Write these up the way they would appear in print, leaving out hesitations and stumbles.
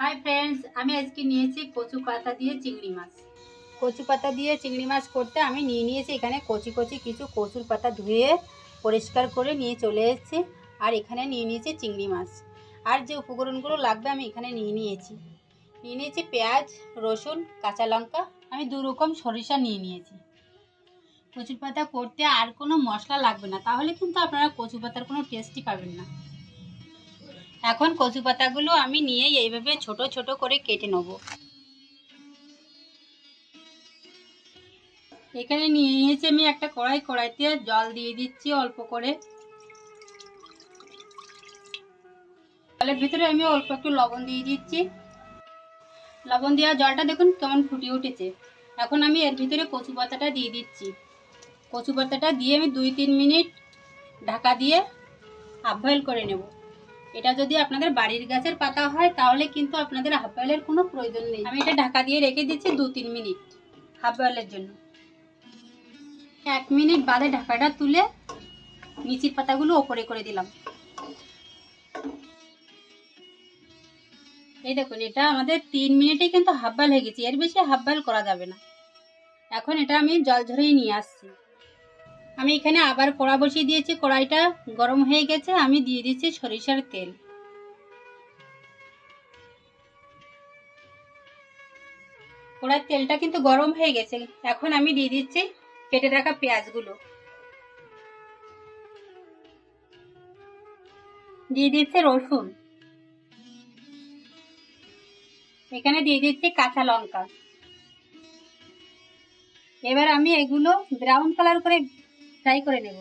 Hi friends, আমি আজকে নিয়েছি কচু পাতা দিয়ে চিংড়ি মাছ। কচু পাতা দিয়ে চিংড়ি মাছ করতে আমি নিয়েছি এখানে কচি কচি কিছু কচুর পাতা ধুয়ে পরিষ্কার করে নিয়ে চলে এসেছি। আর এখানে নিয়েছি চিংড়ি মাছ। আর যে উপকরণগুলো লাগবে আমি এখানে নিয়েছি পেঁয়াজ, রসুন, কাঁচা লঙ্কা। আমি 2 রকম সরিষা নিয়েছি। কচুর পাতা করতে আর কোনো মশলা লাগবে না, তাহলে কিন্তু আপনারা কচু পাতার কোনো টেস্টই পাবেন না। এখন কচু পাতাগুলো আমি নিয়ে এইভাবে ছোট ছোট করে কেটে নেব। এখানে নিয়েছি আমি একটা কড়াইতে জল দিয়ে দিচ্ছি অল্প করে। জলের ভিতরে আমি অল্প একটু লবণ দিয়ে দিচ্ছি। লবণ দেওয়া জলটা দেখুন কেমন ফুটে উঠেছে। এখন আমি এর ভিতরে কচু পাতাটা দিয়ে দিচ্ছি। কচু পাতাটা দিয়ে আমি 2-3 মিনিট ঢাকা দিয়ে হাফ বয়েল করে নেব। এটা যদি আপনাদের বাড়ির গাছের পাতা হয় তাহলে কিন্তু আপনাদের হাফ বয়েলের কোনো প্রয়োজন নেই। আমি এটা ঢাকা দিয়ে রেখে দিচ্ছি 2-3 মিনিট হাফ বয়েলের জন্য। 1 মিনিট বাদে ঢাকাটা তুলে নিচের পাতাগুলো ওপরে করে দিলাম। এই দেখুন, এটা আমাদের 3 মিনিটে কিন্তু হাফ বয়েল হয়ে গেছে। এর বেশি হাফ বয়েল করা যাবে না। এখন এটা আমি জল ঝরিয়ে নিয়ে আসছি। আমি এখানে আবার কড়া বসিয়ে দিয়েছি। কড়াইটা গরম হয়ে গেছে। আমি দিয়ে দিচ্ছি সরিষার তেল। কড়াইয়ের তেলটা কিন্তু গরম হয়ে গেছে। এখন আমি দিয়ে দিচ্ছি কেটে রাখা পেঁয়াজগুলো। দিয়ে দিচ্ছি রসুন। এখানে দিয়ে দিচ্ছি কাঁচা লঙ্কা। এবার আমি এগুলো ব্রাউন কালার করে ফ্রাই করে নেব।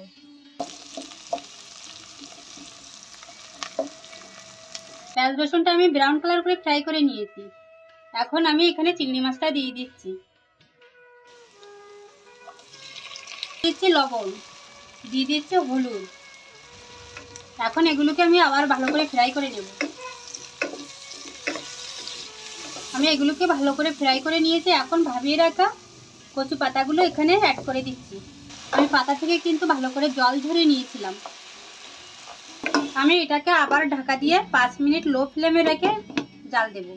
পেঁয়াজ রসুনটা আমি ব্রাউন কালার করে ফ্রাই করে নিয়েছি। এখন আমি এখানে চিংড়ি মাছটা দিয়ে দিচ্ছি। দিচ্ছি লবণ, দিয়ে দিচ্ছি হলুদ। এখন এগুলোকে আমি আবার ভালো করে ফ্রাই করে নেব। আমি এগুলোকে ভালো করে ফ্রাই করে নিয়েছি। এখন ভাবিয়ে রাখা কচু পাতাগুলো এখানে অ্যাড করে দিচ্ছি। আমি পাতা থেকে কিন্তু ভালো করে জল ঝরিয়ে নিয়েছিলাম। আমি এটাকে আবার ঢাকা দিয়ে 5 মিনিট লো ফ্লেমে রেখে জাল দেব।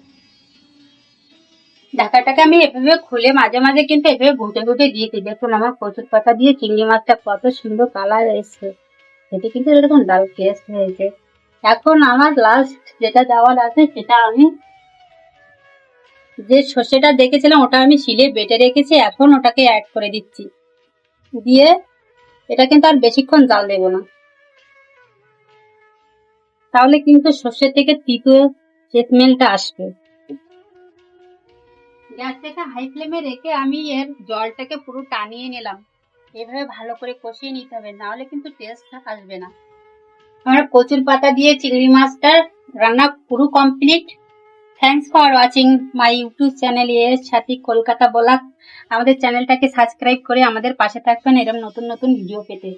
ঢাকাটাকে আমি এভাবে খুলে মাঝে মাঝে কিন্তু এভাবে ঘুটে দিয়েছি। দেখুন আমার কচুর পাতা দিয়ে চিংড়ি মাছটা কত সুন্দর কালার এসছে। এতে কিন্তু এরকম ডাল টেস্ট হয়েছে। এখন আমার লাস্ট যেটা দেওয়ার আছে সেটা আমি যে সর্ষেটা দেখেছিলাম ওটা আমি শিলে বেটে রেখেছি। এখন ওটাকে অ্যাড করে দিচ্ছি। দিয়ে এটা কিন্তু আর বেশিক্ষণ জাল দেব না, তাহলে কিন্তু সর্ষে থেকে তিতো স্মেলটা আসবে। গ্যাসটাকে হাই ফ্লেমে রেখে আমি এর জলটাকে পুরো টানিয়ে নিলাম। এভাবে ভালো করে কষিয়ে নিতে হবে, নাহলে কিন্তু টেস্ট আসবে না। আমার কচুর পাতা দিয়ে চিংড়ি মাছটার রান্না পুরো complete. Thanks for watching my YouTube channel এর সাথী কলকাতা ব্লগ। আমাদের চ্যানেলটাকে সাবস্ক্রাইব করে আমাদের পাশে থাকবেন এরকম নতুন নতুন ভিডিও পেতে।